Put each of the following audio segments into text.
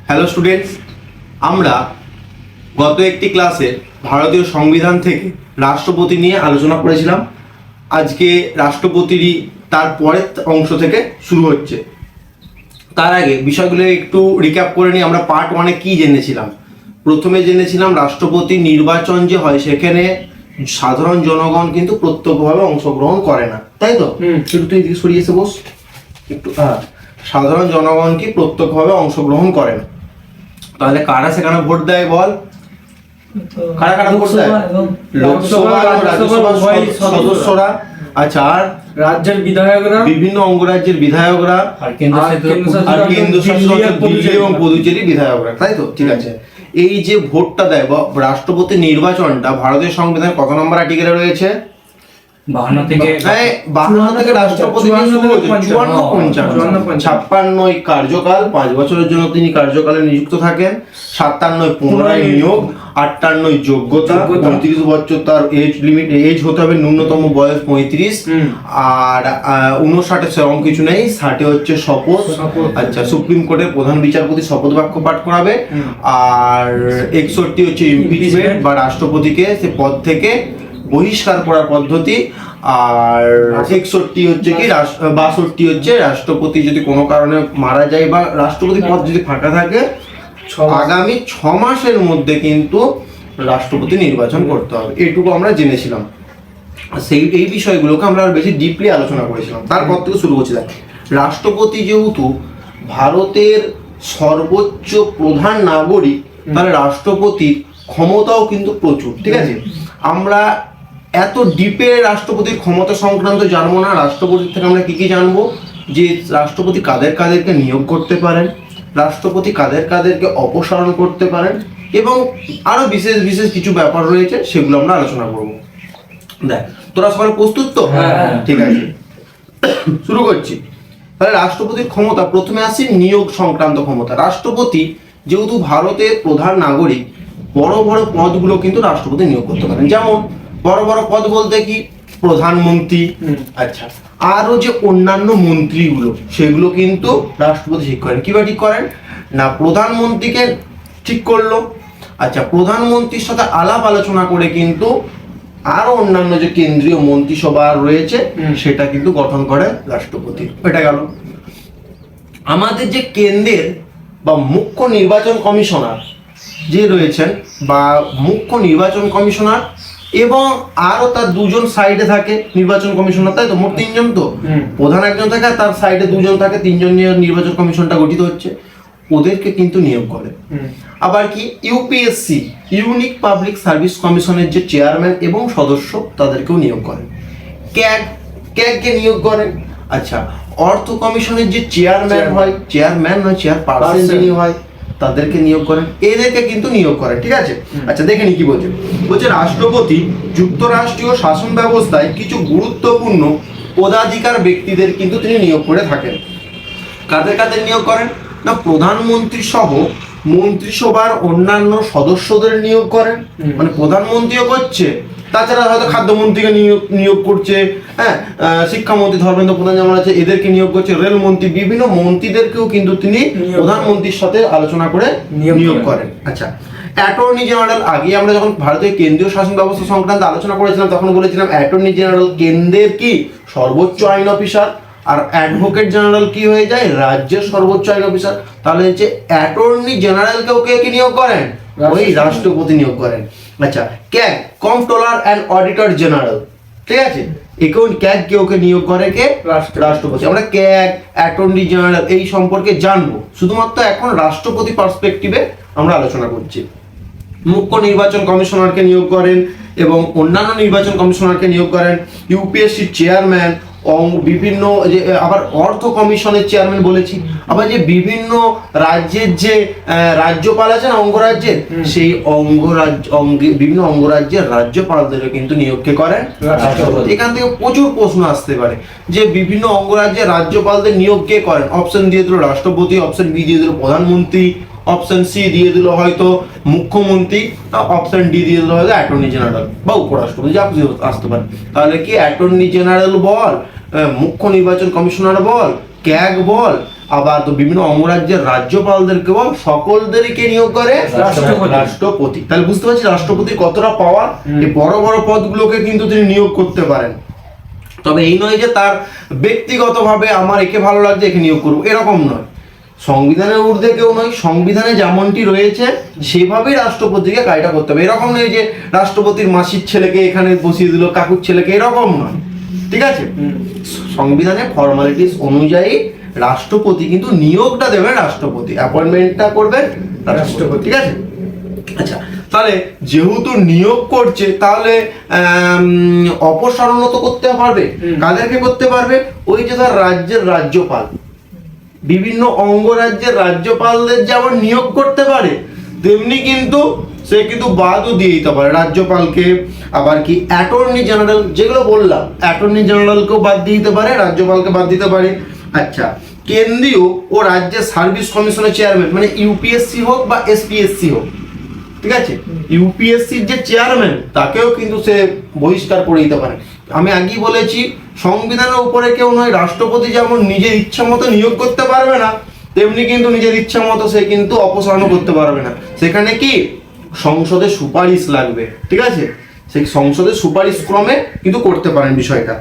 Hello students, আমরা গত একটি ক্লাসে ভারতীয় সংবিধান থেকে রাষ্ট্রপতি নিয়ে আলোচনা করেছিলাম। আজকে রাষ্ট্রপতিরই তার পরের অংশ থেকে শুরু হচ্ছে। তার আগে বিষয়গুলো একটু রিক্যাপ করে নিই। আমরা পার্ট ওয়ানে কি জেনেছিলাম? প্রথমে জেনেছিলাম রাষ্ট্রপতি নির্বাচন যে হয় সেখানে সাধারণ জনগণ কিন্তু প্রত্যক্ষভাবে অংশগ্রহণ করে না, তাই তো? একটু তুই এদিকে সরিয়ে এসে বস একটু। সাধারণ জনগণ কি প্রত্যক্ষভাবে অংশগ্রহণ করে না। তাহলে কারা সেখানে ভোট দেয় বল? কারা কারা ভোট দেয়? লোকসভা এবং রাজ্যসভার সদস্যরা। আচ্ছা, আর রাজ্যের বিধায়করা, বিভিন্ন অঙ্গরাজ্যের বিধায়করা, আর কেন্দ্রশাসিত দিল্লি এবং পুদুচেরি বিধায়করা, তাই তো? ঠিক আছে। এই যে ভোটটা দেয় বা রাষ্ট্রপতি নির্বাচনটা ভারতের সংবিধান কত নম্বর আর্টিকেলে রয়েছে? 52 থেকে রাষ্ট্রপতি 56 কার্যকাল, 5 বছরের জন্য তিনি কার্যকালে নিযুক্ত থাকেন। 57 পুনরায় নিয়োগ, 58 যোগ্যতা, 35 বছর তার এজ লিমিট, এজ হতে হবে ন্যূনতম বয়স 35, আর 59 সেরকম কিছু নেই, 60 হচ্ছে শপথ। আচ্ছা, সুপ্রিম কোর্টের প্রধান বিচারপতি শপথ বাক্য পাঠ করাবে। আর 61 হচ্ছে ইমপিচমেন্ট বা রাষ্ট্রপতিকে সে পদ থেকে বহিষ্কার করার পদ্ধতি। আর 61 হচ্ছে কি 62 হচ্ছে রাষ্ট্রপতি যদি কোনো কারণে মারা যায় বা রাষ্ট্রপতি পদ যদি ফাঁকা থাকে আগামী 6 মাসের মধ্যে কিন্তু রাষ্ট্রপতি নির্বাচন করতে হবে। এটুকু আমরা জেনেছিলাম। এই বিষয়গুলোকে আমরা আর বেশি ডিপলি আলোচনা করেছিলাম। তারপর থেকে শুরু করছি। রাষ্ট্রপতি যেহেতু ভারতের সর্বোচ্চ প্রধান নাগরিক, তাহলে রাষ্ট্রপতির ক্ষমতাও কিন্তু প্রচুর। ঠিক আছে, আমরা এত ডিপে রাষ্ট্রপতির ক্ষমতা সংক্রান্ত জানবো না। রাষ্ট্রপতির থেকে আমরা কি কি জানবো? যে রাষ্ট্রপতি কাদের কাদেরকে নিয়োগ করতে পারেন, রাষ্ট্রপতি কাদের কাদেরকে অপসারণ করতে পারেন, এবং আরো বিশেষ বিশেষ কিছু ব্যাপার রয়েছে, সেগুলো আমরা আলোচনা করবো। দেখ, তোরা সবাই প্রস্তুত তো? ঠিক আছে, শুরু করছি। তাহলে রাষ্ট্রপতির ক্ষমতা, প্রথমে আসি নিয়োগ সংক্রান্ত ক্ষমতা। রাষ্ট্রপতি যেহেতু ভারতের প্রধান নাগরিক, বড় বড় পদগুলো কিন্তু রাষ্ট্রপতি নিয়োগ করতে পারেন। যেমন বড় বড় পদ বলতে কি? প্রধানমন্ত্রী। আচ্ছা, আরো যে অন্যান্য মন্ত্রীগুলো সেগুলো কিন্তু রাষ্ট্রপতি ঠিক করেন। কিভাবে ঠিক করেন? না, প্রধানমন্ত্রীকে ঠিক করলো। আচ্ছা, প্রধানমন্ত্রীর সাথে আলাপ আলোচনা করে কিন্তু আরো অন্যান্য যে কেন্দ্রীয় মন্ত্রিসভা রয়েছে সেটা কিন্তু গঠন করে রাষ্ট্রপতি। এটা গেল। আমাদের যে কেন্দ্রের বা মুখ্য নির্বাচন কমিশনার যে রয়েছেন, বা মুখ্য নির্বাচন কমিশনার এবং আরো তার দুজন সাইডে থাকে নির্বাচন কমিশনার, তাই তো? মোট 3 জন। তো প্রধান একজন থাকে, তার সাইডে 2 জন থাকে, 3 জন নিয়ে নির্বাচন কমিশনটা গঠিত হচ্ছে। ওদেরকে কিন্তু নিয়োগ করে। আবার কি ইউপিএসসি, ইউনিক পাবলিক সার্ভিস কমিশনের যে চেয়ারম্যান এবং সদস্য, তাদেরকেও নিয়োগ করেন। ক্যাগকে নিয়োগ করেন। আচ্ছা, অর্থ কমিশনের যে চেয়ারম্যান হয়, চেয়ারম্যান নয় চেয়ারপারসন যিনি হয়, তাদেরকে নিয়োগ করেন। এদেরকে কিন্তু নিয়োগ করেন। ঠিক আছে। আচ্ছা, দেখে নি কি বলছে। বলছে রাষ্ট্রপতি যুক্তরাষ্ট্রীয় শাসন ব্যবস্থায় কিছু গুরুত্বপূর্ণ পদাধিকার ব্যক্তিদের কিন্তু তিনি নিয়োগ করে থাকেন। কাদের কাদের নিয়োগ করেন? না, প্রধানমন্ত্রী সহ মন্ত্রিসভার অন্যান্য সদস্যদের নিয়োগ করেন। মানে প্রধানমন্ত্রীও করছে, তাছাড়া হয়তো খাদ্যমন্ত্রীকে নিয়োগ করছে, শিক্ষামন্ত্রী ধর্মেন্দ্র প্রধান যেমন আছে এদেরকে নিয়োগ করছে, রেলমন্ত্রী, বিভিন্ন মন্ত্রীদেরকেও কিন্তু তিনি প্রধানমন্ত্রীর সাথে আলোচনা করে নিয়োগ করেন। আচ্ছা, অ্যাটর্নি জেনারেল, আগে আমরা যখন ভারতের কেন্দ্রীয় শাসন ব্যবস্থা সংক্রান্ত আলোচনা করেছিলাম তখন বলেছিলাম অ্যাটর্নি জেনারেল কেন্দ্রের কি সর্বোচ্চ আইন অফিসার, আর অ্যাডভোকেট জেনারেল কি হয়ে যায়? রাজ্যের সর্বোচ্চ আইন অফিসার। তাহলে হচ্ছে অ্যাটর্নি জেনারেলকেও কে কি নিয়োগ করেন? ওই রাষ্ট্রপতি নিয়োগ করেন। আচ্ছা, CAG, controller and auditor general, ঠিক আছে, একেও ক্যাগকে নিয়োগ করে কে? রাষ্ট্রপতি। আমরা ক্যাগ, অ্যাটর্নি জেনারেল এই সম্পর্কে জানবো, শুধুমাত্র এখন রাষ্ট্রপতি পার্সপেক্টিভে আমরা আলোচনা করছি। মুখ্য নির্বাচন কমিশনারকে নিয়োগ করেন এবং অন্যান্য নির্বাচন কমিশনারকে নিয়োগ করেন। ইউপিএসসির চেয়ারম্যান, বিভিন্ন যে আবার অর্থ কমিশনের চেয়ারম্যান বলেছি, আবার যে বিভিন্ন রাজ্যের যে রাজ্যপাল আছেন অঙ্গরাজ্যের, সেই বিভিন্ন অঙ্গরাজ্যের রাজ্যপালদেরও কিন্তু নিয়োগকে করেন রাষ্ট্রপতি। এখান থেকে প্রচুর প্রশ্ন আসতে পারে যে বিভিন্ন অঙ্গরাজ্যের রাজ্যপালদের নিয়োগ কে করেন। অপশন দিয়ে দিল রাষ্ট্রপতি, অপশন বি দিয়ে দিল প্রধানমন্ত্রী, অপশন সি দিয়ে দিল হয়তো মুখ্যমন্ত্রী, অপশন ডি দিয়ে দিল হয়তো অ্যাটর্নি জেনারেল বা উপরাষ্ট্রপতি, যা কিছু আসতে পারে। তাহলে কি অ্যাটর্নি জেনারেল বল, মুখ্য নির্বাচন কমিশনার বল, ক্যাগ বল, আবার তো বিভিন্ন অঙ্গরাজ্যের রাজ্যপালদেরকে এবং সকলদেরকে নিয়োগ করে রাষ্ট্রপতি। তাহলে বুঝতে পারছি রাষ্ট্রপতির কতটা পাওয়ার। এই বড় বড় পদগুলোকে কিন্তু তিনি নিয়োগ করতে পারেন। তবে এই নয় যে তার ব্যক্তিগতভাবে আমার একে ভালো লাগছে একে নিয়োগ করবো, এরকম নয়। সংবিধানের ঊর্ধ্বে কেউ নয়, সংবিধানে যেমনটি রয়েছে সেভাবেই রাষ্ট্রপতিকে কাজটা করতে হবে। এরকম নয় যে রাষ্ট্রপতির মাসির ছেলেকে এখানে বসিয়ে দিল, কাকুর ছেলেকে, এরকম নয়, ঠিক আছে। সংবিধানে ফর্মালিটিস অনুযায়ী রাষ্ট্রপতি কিন্তু নিয়োগটা দেবেন রাষ্ট্রপতি, অ্যাপয়েন্টমেন্টটা করবেন রাষ্ট্রপতি, ঠিক আছে। আচ্ছা, তাহলে যেহেতু নিয়োগ করছে তাহলে অপসারণও তো করতে পারবে। কাদেরকে করতে পারবে? ওই যে তার রাজ্যের রাজ্যপাল, বিভিন্ন অঙ্গরাজ্যের রাজ্যপালদের যেমন নিয়োগ করতে পারে তেমনি কিন্তু সে কিন্তু বাদও দিয়ে দিতে পারে রাজ্যপালকে। আবার কি অ্যাটর্নি জেনারেল, যেগুলো বললাম অ্যাটর্নি জেনারেলকেও বাদ দিয়ে দিতে পারে, রাজ্যপালকে বাদ দিতে পারে। আচ্ছা, কেন্দ্রীয় ও রাজ্যের সার্ভিস কমিশনের চেয়ারম্যান, মানে ইউপিএসসি হোক বা এসপিএসসি হোক, ঠিক আছে, ইউপিএসসির যে চেয়ারম্যান তাকেও কিন্তু সে বহিষ্কার করে দিতে পারে। আমি আগেই বলেছি সংবিধানের উপরে কেউ নয়, রাষ্ট্রপতি যেমন নিজের ইচ্ছা মতো নিয়োগ করতে পারবে না তেমনি কিন্তু নিজের ইচ্ছা মতো সে কিন্তু অপসারণ করতে পারবে না। সেখানে কি সংসদের সুপারিশ লাগবে, ঠিক আছে, সেই সংসদের সুপারিশ ক্রমে কিন্তু করতে পারেন বিষয়টা।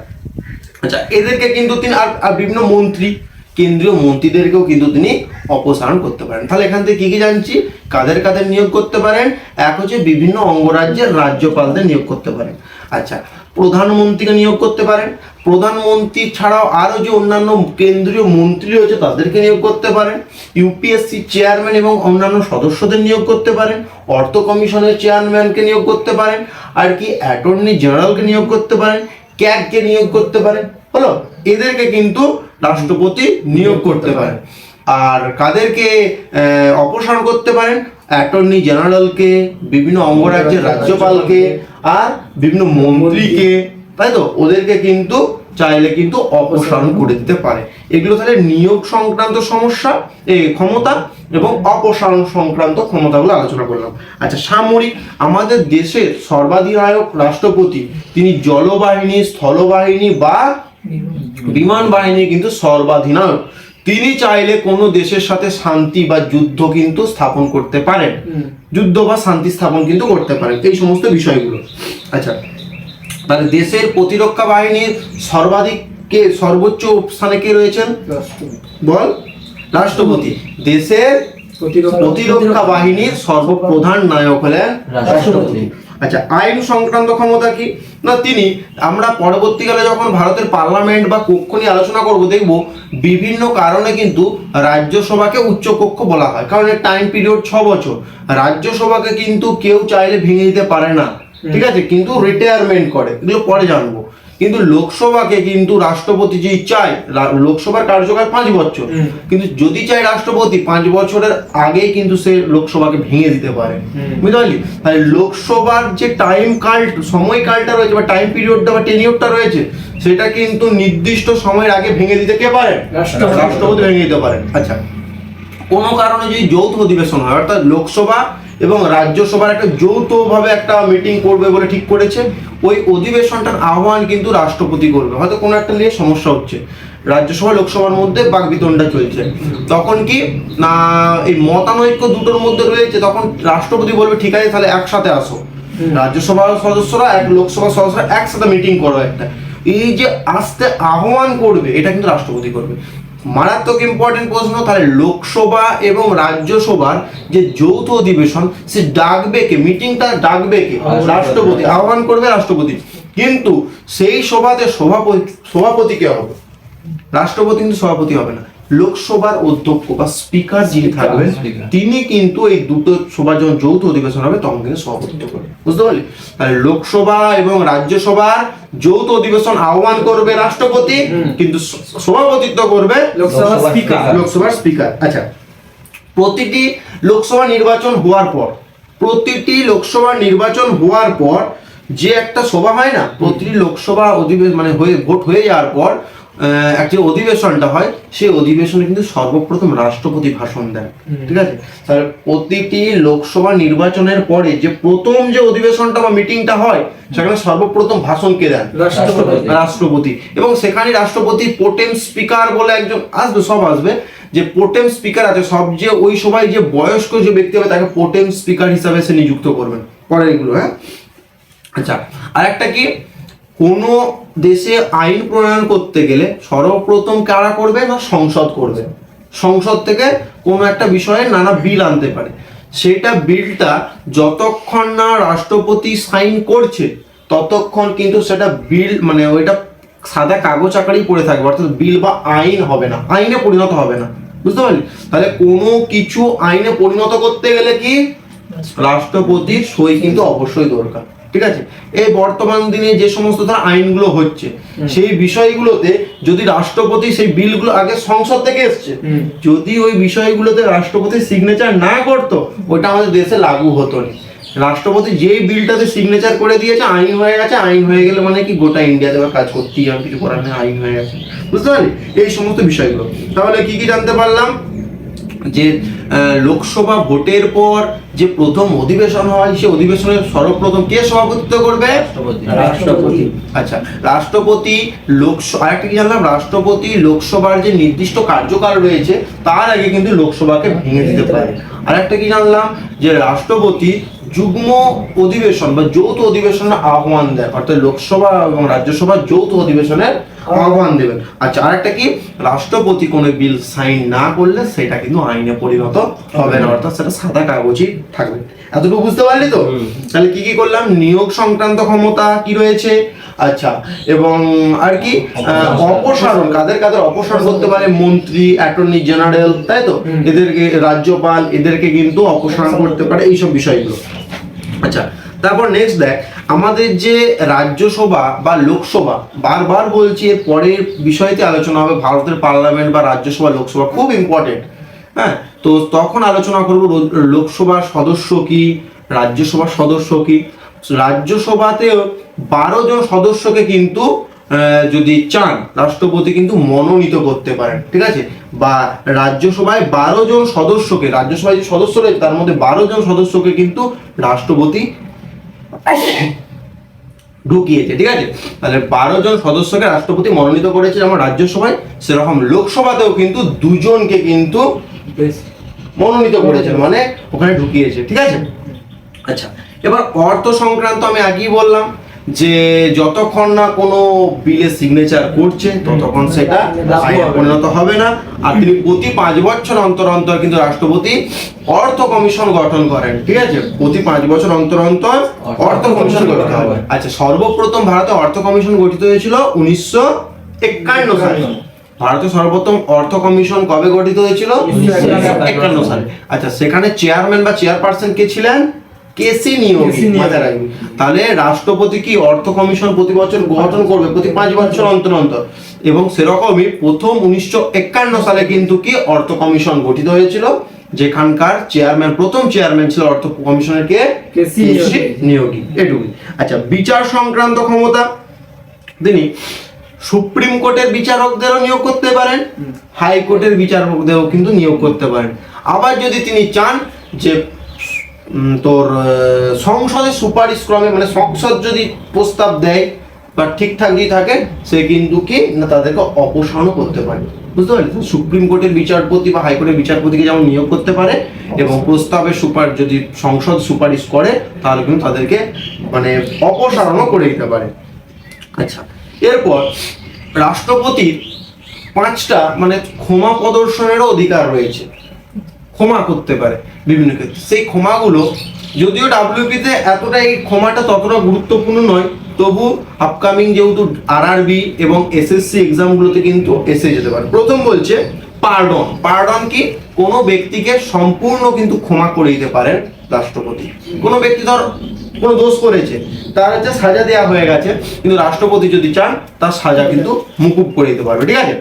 আচ্ছা, এদেরকে কিন্তু তিনি আর বিভিন্ন মন্ত্রী, কেন্দ্রীয় মন্ত্রীদেরকেও কিন্তু তিনি অপসারণ করতে পারেন। তাহলে এখান থেকে কি কি জানছি? কাদের কাদের নিয়োগ করতে পারেন? এক হচ্ছে বিভিন্ন অঙ্গরাজ্যের রাজ্যপালদের নিয়োগ করতে পারেন। আচ্ছা, প্রধানমন্ত্রীকে নিয়োগ করতে পারেন। প্রধানমন্ত্রী ছাড়াও আরও যে অন্যান্য কেন্দ্রীয় মন্ত্রী রয়েছে তাদেরকে নিয়োগ করতে পারেন। ইউপিএসসি চেয়ারম্যান এবং অন্যান্য সদস্যদের নিয়োগ করতে পারেন। অর্থ কমিশনের চেয়ারম্যানকে নিয়োগ করতে পারেন। আর কি অ্যাটর্নি জেনারেলকে নিয়োগ করতে পারেন। ক্যাগকে নিয়োগ করতে পারেন। হলো, এদেরকে কিন্তু রাষ্ট্রপতি নিয়োগ করতে পারেন। আর কাদেরকে অপসারণ করতে পারেন? অ্যাটর্নি জেনারেলকে, বিভিন্ন অঙ্গরাজ্যের রাজ্যপালকে, আর বিভিন্ন মন্ত্রীকে, তাই তো, ওদেরকে কিন্তু চাইলে কিন্তু অপসারণ করে দিতে পারে। এগুলো তাহলে নিয়োগ সংক্রান্ত সমস্যা, ক্ষমতা এবং অপসারণ সংক্রান্ত ক্ষমতাগুলো আলোচনা করলাম। আচ্ছা, সামরিক, আমাদের দেশের সর্বাধিনায়ক রাষ্ট্রপতি, তিনি জলবাহিনী, স্থলবাহিনী বা বিমান বাহিনী কিন্তু সর্বাধিনায়ক। তিনি চাইলে কোনো দেশের সাথে শান্তি বা যুদ্ধ কিন্তু স্থাপন করতে পারেন, যুদ্ধ বা শান্তি স্থাপন কিন্তু করতে পারেন, এই সমস্ত বিষয়গুলো। আচ্ছা, তাহলে দেশের প্রতিরক্ষা বাহিনীর সর্বোচ্চ স্থানে কে রয়েছেন? বল, রাষ্ট্রপতি। দেশের প্রতিরক্ষা বাহিনীর সর্বপ্রধান নায়ক হলেন রাষ্ট্রপতি। আচ্ছা, আইন সংক্রান্ত ক্ষমতা কি না, তিনি, আমরা পরবর্তীকালে যখন ভারতের পার্লামেন্ট বা কক্ষ নিয়ে আলোচনা করব দেখব বিভিন্ন কারণে কিন্তু রাজ্যসভাকে উচ্চকক্ষ বলা হয়, কারণ এর টাইম পিরিয়ড 6 বছর। রাজ্যসভাকে কিন্তু কেউ চাইলে ভেঙে দিতে পারে না, ঠিক আছে, কিন্তু রিটায়ারমেন্ট করে, এগুলো পরে জানবো। কিন্তু লোকসভাকে কিন্তু রাষ্ট্রপতি যদি চায়, লোকসভার কার্যকাল 5 বছর, কিন্তু যদি চায় রাষ্ট্রপতি 5 বছরের আগেই কিন্তু সে লোকসভাকে ভেঙে দিতে পারে, বুঝতে পারলি? তাহলে লোকসভার যে সময়কালটা রয়েছে বা টাইম পিরিয়ডটা বা টেনিওরটা রয়েছে সেটা কিন্তু নির্দিষ্ট সময়ের আগে ভেঙে দিতে কে পারে? রাষ্ট্রপতি ভেঙে দিতে পারেন। আচ্ছা, কোনো কারণে যদি যৌথ অধিবেশন হয়, অর্থাৎ লোকসভা এবং রাজ্যসভার একটা যৌথভাবে একটা মিটিং করবে বলে ঠিক করেছে, ওই অধিবেশনটার আহ্বান কিন্তু রাষ্ট্রপতি করবে। হয়তো কোনো একটা নিয়ে সমস্যা হচ্ছে, রাজ্যসভা লোকসভার মধ্যে বাকবিতণ্ডা চলছে, তখন কি না এই মতানৈক্য দুটোর মধ্যে রয়েছে, তখন রাষ্ট্রপতি বলবে ঠিক আছে তাহলে একসাথে আসো, রাজ্যসভার সদস্যরা লোকসভার সদস্যরা একসাথে মিটিং করো একটা, এই যে আসতে আহ্বান করবে এটা কিন্তু রাষ্ট্রপতি করবে। মারাত্মক ইম্পর্টেন্ট প্রশ্ন। তাহলে লোকসভা এবং রাজ্যসভার যে যৌথ অধিবেশন সে ডাকবে কে? মিটিংটা ডাকবে কে? রাষ্ট্রপতি। আহ্বান করবে রাষ্ট্রপতি, কিন্তু সেই সভাতে সভাপতি কে হবে? রাষ্ট্রপতি কিন্তু সভাপতি হবে না। লোকসভার অধ্যক্ষ বা স্পিকার যিনি থাকবেন তিনি কিন্তু এই দুটো সভা যখন যৌথ অধিবেশন হবে তখন কিন্তু সভাপতিত্ব করবে, বুঝতে পারলি? তাহলে লোকসভা এবং রাজ্যসভার যৌথ অধিবেশন আহ্বান করবে রাষ্ট্রপতি, কিন্তু সভাপতিত্ব করবে লোকসভার স্পিকার। আচ্ছা, প্রতিটি লোকসভা নির্বাচন হওয়ার পর যে একটা সভা হয় না, প্রতিটি লোকসভা অধিবেশন মানে ভোট হয়ে যাওয়ার পর যে অধিবেশনটা হয় সেই অধিবেশনে কিন্তু সর্বপ্রথম রাষ্ট্রপতি ভাষণ দেন, ঠিক আছে? তাহলে প্রতিটি লোকসভা নির্বাচনের পরে যে প্রথম যে অধিবেশনটা বা মিটিংটা হয় সেখানে সর্বপ্রথম ভাষণ কে দেন? রাষ্ট্রপতি। এবং সেখানে রাষ্ট্রপতি পোটেম স্পিকার বলে একজন আসবে, সব আসবে, যে পোটেম স্পিকার আছে, সবচেয়ে ওই সবাই যে বয়স্ক যে ব্যক্তি হবে তাকে পোটেম স্পিকার হিসাবে সে নিযুক্ত করবেন। পরের এগুলো, হ্যাঁ। আচ্ছা, আরেকটা কি, কোনো দেশে আইন প্রণয়ন করতে গেলে সর্বপ্রথম কারা করবে না সংসদ করবে। সংসদ থেকে কোনো একটা বিষয়ে নানা বিল আনতে পারে, সেটা বিলটা যতক্ষণ না রাষ্ট্রপতি সাইন করছে ততক্ষণ কিন্তু সেটা বিল মানে ওইটা সাদা কাগজ আকারেই পড়ে থাকবে, অর্থাৎ বিল বা আইন হবে না, আইনে পরিণত হবে না। বুঝতে পারলি? তাহলে কোনো কিছু আইনে পরিণত করতে গেলে কি রাষ্ট্রপতির সই কিন্তু অবশ্যই দরকার। ঠিক আছে, এই বর্তমান দিনে যে সমস্ত ধর আইনগুলো হচ্ছে সেই বিষয়গুলোতে যদি রাষ্ট্রপতি সেই বিলগুলো আগে সংসদ থেকে এসছে, যদি ওই বিষয়গুলোতে রাষ্ট্রপতি সিগনেচার না করতো ওটা আমাদের দেশে লাগু হতো না। রাষ্ট্রপতি যেই বিলটাতে সিগনেচার করে দিয়েছে আইন হয়ে গেছে, আইন হয়ে গেলে মানে কি গোটা ইন্ডিয়াতে কাজ করতেই হবে, কিছু করার নেই, আইন হয়ে গেছে। বুঝতে পারলি এই সমস্ত বিষয়গুলো? তাহলে কি কি জানতে পারলাম? যে লোকসভা ভোটের পর যে প্রথম অধিবেশন হয় সে অধিবেশনের সর্বপ্রথম কে সভাপতিত্ব করবে? রাষ্ট্রপতি। আচ্ছা, রাষ্ট্রপতি আরেকটা কি জানলাম, রাষ্ট্রপতি লোকসভার যে নির্দিষ্ট কার্যকাল রয়েছে তার আগে কিন্তু লোকসভাকে ভেঙে দিতে পারে। আরেকটা কি জানলাম, যে রাষ্ট্রপতি যুগ্ম অধিবেশন বা যৌথ অধিবেশনের আহ্বান দেয়, অর্থাৎ লোকসভা এবং রাজ্যসভার যৌথ অধিবেশনের আহ্বান দেবেন। আচ্ছা, আরেকটা কি, রাষ্ট্রপতি কোনো বিল সাইন না করলে সেটা কিন্তু আইনে পরিণত হবে না, অর্থাৎ সেটা সাদা কাগজই থাকবে। এতটুকু বুঝতে পারলি তো? তাহলে কি কি করলাম? নিয়োগ সংক্রান্ত ক্ষমতা কি রয়েছে, আচ্ছা, এবং আর কি অপসারণ, কাদের কাদের অপসারণ করতে পারে? মন্ত্রী, অ্যাটর্নি জেনারেল, তাই তো, এদেরকে রাজ্যপাল, এদেরকে কিন্তু অপসারণ করতে পারে, এইসব বিষয়গুলো। আচ্ছা, তারপর নেক্সট দেখ, আমাদের যে রাজ্যসভা বা লোকসভা, বারবার বলছি এর পরের বিষয়তে আলোচনা হবে, ভারতের পার্লামেন্ট বা রাজ্যসভা লোকসভা খুব ইম্পর্টেন্ট, হ্যাঁ। তো তখন আলোচনা করব লোকসভার সদস্য কি, রাজ্যসভার সদস্য কি। রাজ্যসভাতেও 12 জন সদস্যকে কিন্তু যদি চান রাষ্ট্রপতি কিন্তু মনোনীত করতে পারেন। ঠিক আছে, বা রাজ্যসভায় 12 জন সদস্যকে, রাজ্যসভায় যে সদস্য রয়েছে তার মধ্যে 12 জন সদস্যকে কিন্তু রাষ্ট্রপতি ঢুকিয়েছে। ঠিক আছে, তাহলে 12 জন সদস্যকে রাষ্ট্রপতি মনোনীত করেছে যেমন রাজ্যসভায়, সেরকম লোকসভাতেও কিন্তু 2 জনকে কিন্তু মনোনীত করেছেন, মানে ওখানে ঢুকিয়েছে। ঠিক আছে, আচ্ছা, এবার অর্থ সংক্রান্ত আমি আগেই বললাম যে যতক্ষণ না কোনো বিলে সিগনেচার করছে ততক্ষণ সেটা আইনে পরিণত হবে না। আর তিনি প্রতি 5 বছর অন্তর অন্তর কিন্তু রাষ্ট্রপতি অর্থ কমিশন গঠন করেন। ঠিক আছে, প্রতি 5 বছর অন্তর অন্তর অর্থ কমিশন গঠিত হয়। আচ্ছা, সর্বপ্রথম ভারতে অর্থ কমিশন গঠিত হয়েছিল 1951 সালে। ভারতে সর্বপ্রথম অর্থ কমিশন কবে গঠিত হয়েছিল? 1951 সালে। আচ্ছা, সেখানে চেয়ারম্যান বা চেয়ারপারসন কে ছিলেন? কেসি নিয়োগী, মাথায় রাখবি। তাহলে রাষ্ট্রপতি কি অর্থ কমিশন প্রতি বছর গঠন করবে, প্রতি 5 বছর অন্তর অন্তর, এবং সেরকমই প্রথম 1951 সালে কিন্তু কি অর্থ কমিশন গঠিত হয়েছিল, যেখানকার চেয়ারম্যান, প্রথম চেয়ারম্যান ছিল অর্থ কমিশনের কে? কেসি নিয়োগী। এটুকুই। আচ্ছা, বিচার সংক্রান্ত ক্ষমতা, তিনি সুপ্রিম কোর্টের বিচারকদেরও নিয়োগ করতে পারেন, হাইকোর্টের বিচারকদেরও কিন্তু নিয়োগ করতে পারেন। আবার যদি তিনি চান যে তোর সংসদের সুপারিশ ক্রমে, মানে সংসদ যদি প্রস্তাব দেয় বা ঠিকঠাক যদি থাকে, সে কিন্তু কি না তাদেরকে অপসারণও করতে পারে। বুঝতে পারলি? সুপ্রিম কোর্টের বিচারপতি বা হাইকোর্টের বিচারপতিকে যেমন নিয়োগ করতে পারে, এবং প্রস্তাবের যদি সংসদ সুপারিশ করে তাহলে কিন্তু তাদেরকে মানে অপসারণও করে দিতে পারে। আচ্ছা, এরপর রাষ্ট্রপতির 5টা মানে ক্ষমা প্রদর্শনেরও অধিকার রয়েছে, ক্ষমা করতে পারে বিভিন্ন ক্ষেত্রে। সেই ক্ষমাগুলো যদিও ডাব্লিউপিতে এতটা এই ক্ষমাটা ততটা গুরুত্বপূর্ণ নয়, তবু আপকামিং যেহেতু আরআরবি এবং এসএসসি এক্সামগুলোতে কিন্তু এসে যেতে পারে। প্রথম বলছে পার্ডন। পার্ডন কি? কোনো ব্যক্তিকে সম্পূর্ণ কিন্তু ক্ষমা করে দিতে পারেন রাষ্ট্রপতি। কোনো ব্যক্তি ধর কোনো দোষ করেছে, তার হচ্ছে সাজা দেওয়া হয়ে গেছে, কিন্তু রাষ্ট্রপতি যদি চান তার সাজা কিন্তু মুকুব করে দিতে পারবে। ঠিক আছে,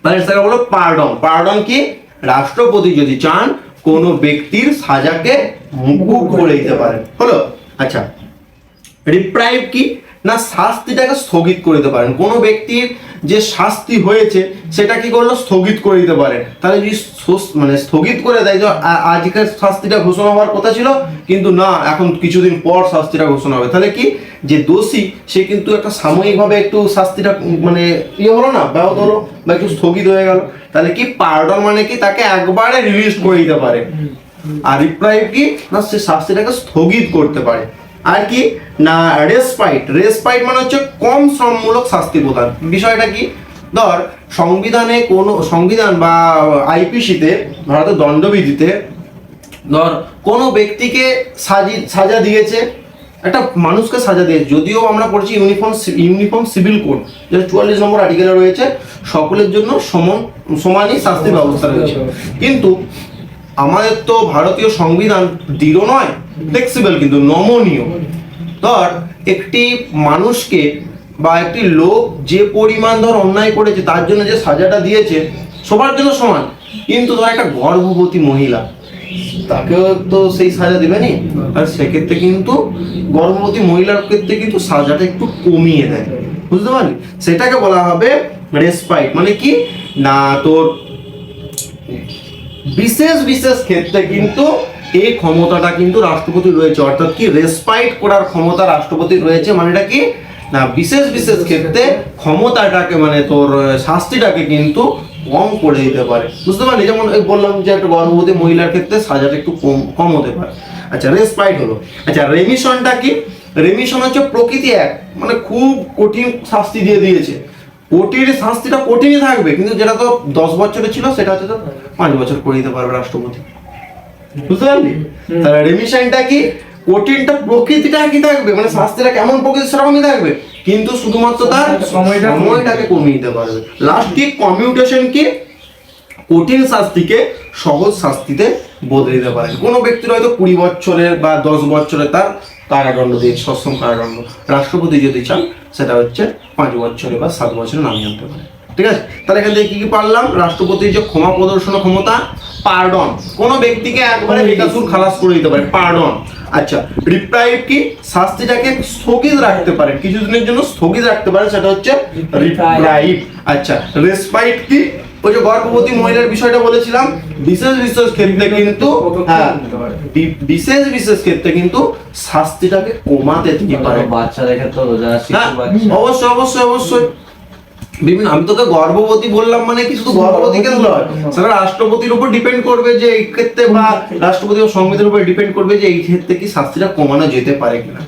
তাহলে সেটা হলো পার্ডন। পার্ডন কি? রাষ্ট্রপতি যদি চান কোনো ব্যক্তির সাজাকে মুকুব করে দিতে পারেন। হলো? আচ্ছা, রিপ্রাইভ কি? না শাস্তিটাকে স্থগিত করে দিতে পারেন। কোনো ব্যক্তির যে শাস্তি হয়েছে সেটা কি করলো? স্থগিত করে দিতে পারেন। তাহলে যদি মানে স্থগিত করে দেয়, যে আজকের শাস্তিটা ঘোষণা হওয়ার কথা ছিল কিন্তু না, এখন কিছুদিন পর শাস্তিটা ঘোষণা হবে। তাহলে কি, যে দোষী সে কিন্তু একটা সাময়িকভাবে একটু শাস্তিটা মানে হলো না, ব্যাহত হলো বা একটু স্থগিত হয়ে গেল। তাহলে কি পার্ডন মানে কি, তাকে একবারে রিলিজ করে দিতে পারে। আর রিপ্রাইভ কি না, সে শাস্তিটাকে স্থগিত করতে পারে। আর কি না রেসপাইট মানে হচ্ছে কম শ্রমমূলক শাস্তি প্রদান। বিষয়টা কি, ধর সংবিধানে সংবিধান বা আইপিসিতে, ভারতের দণ্ডবিধিতে ধর কোনো ব্যক্তিকে সাজা দিয়েছে, একটা মানুষকে সাজা দিয়েছে, যদিও আমরা পড়েছি ইউনিফর্ম সিভিল কোড, যেটা 44 নম্বর আর্টিকেলে রয়েছে, সকলের জন্য সমানই শাস্তির ব্যবস্থা রয়েছে। কিন্তু আমাদের তো ভারতীয় সংবিধান দৃঢ় নয়, ফ্লেক্সিবল কিন্তু নমনীয়। ধর একটি মানুষকে বা একটি লোক যে পরিমাণ ধর অন্যায় করেছে তার জন্য যে সাজাটা দিয়েছে সবার জন্য সমান, কিন্তু ধর একটা গর্ভবতী মহিলা, তাকেও তো সেই সাজা দিবে নি। আর সেক্ষেত্রে কিন্তু গর্ভবতী মহিলার ক্ষেত্রে কিন্তু সাজাটা একটু কমিয়ে দেয়, বুঝতে পারলি? সেটাকে বলা হবে রেসপাইট। মানে কি না, তোর বিশেষ ক্ষেত্রে কিন্তু এই ক্ষমতাটা কিন্তু রাষ্ট্রপতি রয়েছে, অর্থাৎ কি রেসপাইট করার ক্ষমতা রাষ্ট্রপতির রয়েছে। মানে এটা কি না, বিশেষ ক্ষেত্রে ক্ষমতাটাকে মানে তোর শাস্তিটাকে কিন্তু কম করে দিতে পারে, বুঝতে পারলি? যেমন বললাম যে একটা গর্ভবতী মহিলার ক্ষেত্রে সাজাটা একটু কম হতে পারে। আচ্ছা, রেসপাইট হলো। আচ্ছা, রেমিশনটা কি? রেমিশন হচ্ছে প্রকৃতি এক, মানে খুব কঠিন শাস্তি দিয়ে দিয়েছে, কঠিন শাস্তিটা কঠিনই থাকবে, কিন্তু যেটা তো 10 বছরে ছিল সেটা হচ্ছে তো 5 বছর করে দিতে পারবে রাষ্ট্রপতি, বুঝতে পারলি? তাহলে রেমিশনটা কি, কঠিনটা প্রকৃতিটা একই থাকবে, মানে শাস্তিটা কেমন প্রকৃতি সেরকমই থাকবে, কিন্তু শুধুমাত্র তার সময়টাকে কমিয়ে দিতে পারবে। লাস্ট কি, কমিউটেশন কি, কঠিন শাস্তিকে সহজ শাস্তিতে বদলে দিতে পারে। কোনো ব্যক্তির হয়তো 20 বছরের বা 10 বছরের তার কারাদণ্ড দিয়ে সশ্রম কারাদণ্ড, রাষ্ট্রপতি যদি চান সেটা হচ্ছে 5 বছরে বা 7 বছরে নামিয়ে আনতে পারে। ঠিক আছে, তাহলে এখান থেকে কি পারলাম? রাষ্ট্রপতির যে ক্ষমা প্রদর্শন ক্ষমতা, পার্ডন, কোনো ব্যক্তিকে একবারে বেকাসুর খালাস করে দিতে পারে, পার্ডন। আচ্ছা, রিপ্রাইভ কি, শাস্তিটাকে স্থগিত রাখতে পারে, কিছুদিনের জন্য স্থগিত রাখতে পারে, সেটা হচ্ছে রিপ্রাইভ। আচ্ছা, রেসপাইট কি, ওই যে গর্ভবতী মহিলার বিষয়টা বলেছিলাম, বিশেষ ক্ষেত্রে কিন্তু হ্যাঁ, বিশেষ ক্ষেত্রে কিন্তু শাস্তিটাকে কমাতে দিতে পারে। বাচ্চাদের ক্ষেত্রে যারা শিশু বাচ্চা, অবশ্যই বিভিন্ন, আমি তোকে গর্ভবতী বললাম মানে কি শুধু গর্ভবতী কেন নয়, সেটা রাষ্ট্রপতির উপর ডিপেন্ড করবে যে এই ক্ষেত্রে, বা রাষ্ট্রপতি ও সংবিধানের উপর ডিপেন্ড করবে যে এই ক্ষেত্রে কি শাস্তিটা কমানো যেতে পারে কিনা।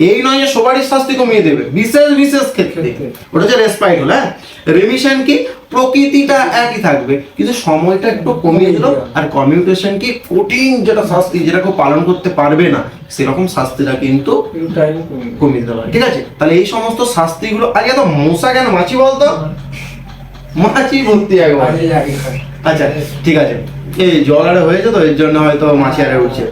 এই নয় যে সবারই শাস্তি কমিয়ে দেবে, বিশেষ ক্ষেত্রে। ওটা হচ্ছে রেসপাইট হলো। হ্যাঁ, রেমিশন কি, প্রকৃতিটা একই থাকবে কিন্তু সময়টা একটু কমিয়ে দিল। আর কমিউটেশন কি, কঠিন যেটা শাস্তি, যেটা কেউ পালন করতে পারবে না সেরকম শাস্তিটা কিন্তু কমিয়ে দিতে পারে। ঠিক আছে, তাহলে এই সমস্ত শাস্তিগুলো, আগে তো মশা কেন মাছি বলতো, মাছি ভর্তি একবার। আচ্ছা ঠিক আছে, এই জল আরে হয়েছে তো এর জন্য হয়তো মাছি আরে উঠছে।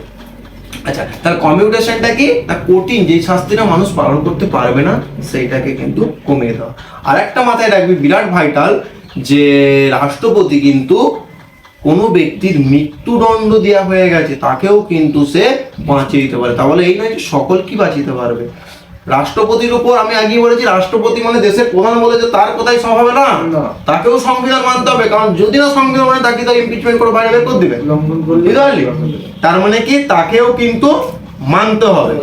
আচ্ছা, তার কমিউটেশনটা কি না, কঠিন যে শাস্তিটা মানুষ পালন করতে পারবে না সেইটাকে কিন্তু কমিয়ে দেওয়া। আর একটা মাথায় রাখবি, বিরাট ভাইটাল, যে রাষ্ট্রপতি কিন্তু কোনো ব্যক্তির মৃত্যুদণ্ড দেওয়া হয়ে গেছে তাকেও কিন্তু সে বাঁচিয়ে দিতে পারে। তাহলে এই নয় যে সকল কি বাঁচিতে পারবে। রাষ্ট্রপতির উপর আমি আগেই বলেছি, রাষ্ট্রপতি মানে দেশের প্রধান বলে যে তার কথাই সব হবে না, তাকেও সংবিধান মানতে হবে, কারণ যদি না সংবিধান মানে তাকে তো ইমপিচমেন্ট করে বাইরে বের করে দিবে, বুঝতে পারলি? তার মানে কি তাকেও কিন্তু মানতে হবে।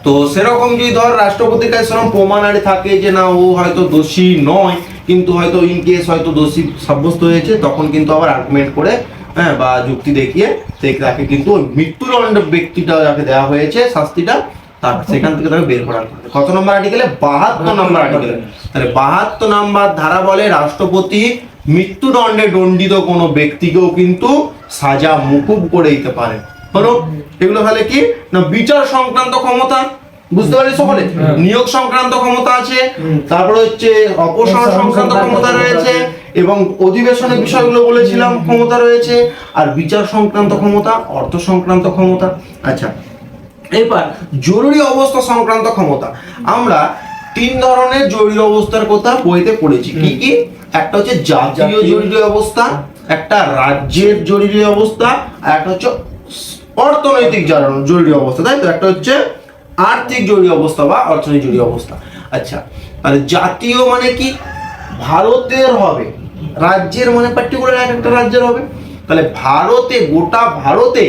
তো সেরকম যদি ধর রাষ্ট্রপতির কাছে সেরকম প্রমাণাদি থাকে যে না ও হয়তো দোষী নয়, কিন্তু হয়তো ইন কেস হয়তো দোষী সাব্যস্ত হয়েছে, তখন কিন্তু আবার আর্গুমেন্ট করে হ্যাঁ বা যুক্তি দেখিয়ে তাকে কিন্তু মৃত্যুদণ্ড ব্যক্তিটা যাকে দেওয়া হয়েছে শাস্তিটা, তার সেখান থেকে তাকে বের করা হবে। কত নম্বর আর্টিকেলে? 72 নম্বর আর্টিকেলে। তাহলে 72 নম্বর ধারা বলে রাষ্ট্রপতি মৃত্যুদণ্ডে দণ্ডিত কোনো ব্যক্তিকেও কিন্তু সাজা মুকুব করে দিতে পারে। হলো এগুলো তাহলে কি না, বিচার সংক্রান্ত ক্ষমতা, বুঝতে পারলি সকলে? নিয়োগ সংক্রান্ত ক্ষমতা আছে, তারপরে হচ্ছে অপসারণ সংক্রান্ত ক্ষমতা রয়েছে, এবং অধিবেশনের বিষয়গুলো বলেছিলাম ক্ষমতা রয়েছে, আর বিচার সংক্রান্ত ক্ষমতা, অর্থ সংক্রান্ত ক্ষমতা। আচ্ছা, এবার জরুরি অবস্থা সংক্রান্ত ক্ষমতা। আমরা 3 ধরনের জরুরি অবস্থার কথা বইতে পড়েছি। কি কি? একটা হচ্ছে জাতীয় জরুরি অবস্থা, একটা রাজ্যের জরুরি অবস্থা, আর একটা হচ্ছে অর্থনৈতিক জরুরি অবস্থা, তাই তো? একটা হচ্ছে আর্থিক জরুরি অবস্থা বা অর্থনৈতিক জরুরি অবস্থা। আচ্ছা, তাহলে জাতীয় মানে কি? ভারতের হবে, রাজ্যের মানে পার্টিকুলার একটা রাজ্যের হবে। তাহলে ভারতে, গোটা ভারতে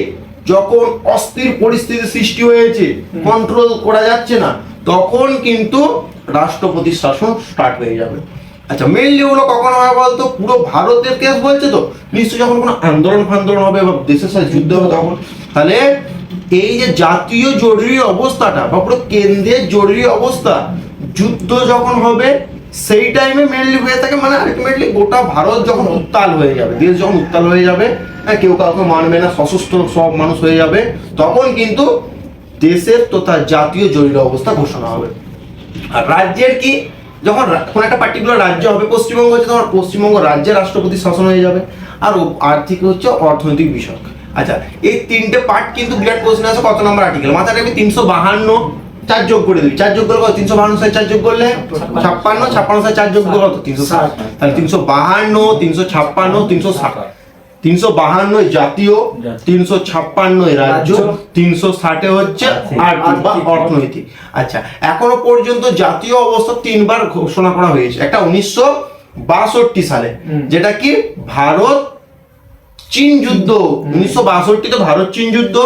যখন অস্থির পরিস্থিতি সৃষ্টি হয়েছে, কন্ট্রোল করা যাচ্ছে না, তখন কিন্তু রাষ্ট্রপতির শাসন স্টার্ট হয়ে যাবে। আচ্ছা, মেইনলি ওগুলো কখন হবে বলতো? পুরো ভারতের কেস বলছে তো, নিশ্চয়ই যখন কোনো আন্দোলন ফান্দোলন হবে বা দেশের সাথে যুদ্ধ হবে তখন। তাহলে এই যে জাতীয় জরুরি অবস্থাটা বা পুরো কেন্দ্রের জরুরি অবস্থা, যুদ্ধ যখন হবে সেই টাইমে মেনলি হয়ে থাকে। মানে আলটিমেটলি গোটা ভারত যখন উত্তাল হয়ে যাবে, দেশ যখন উত্তাল হয়ে যাবে, কেউ কাউকে মানবে না, সশস্ত্র সব মানুষ হয়ে যাবে, তখন কিন্তু দেশের তথা জাতীয় জরুরি অবস্থা ঘোষণা হবে। আর রাজ্যের কি, যখন কোন একটা পার্টিকুলার রাজ্য হবে, পশ্চিমবঙ্গ হচ্ছে, তখন পশ্চিমবঙ্গ রাজ্যের রাষ্ট্রপতি শাসন হয়ে যাবে। আর আর্থিক হচ্ছে অর্থনৈতিক বিষয়। আচ্ছা, এই তিনটে পার্ট কিন্তু বিরাট প্রশ্ন আছে, কত নম্বর আর্টিকেল মাথায় রাখবি? 352, 4 যোগ করে দিবি, 4 যোগ করলে কত? 352 সাথে 4 যোগ করলে 56, 56 সাথে 4 যোগ করলে কত? 360। তাহলে 352, 356, 360। 352 জাতীয়, 356 রাজ্য, 360 হচ্ছে আর্থিক বা অর্থনৈতিক। আচ্ছা, এখনো পর্যন্ত জাতীয় অবস্থা 3 বার ঘোষণা করা হয়েছে। একটা 1962 সালে, যেটা কি ভারত চীন যুদ্ধ। 1962 ভারত চীন যুদ্ধ,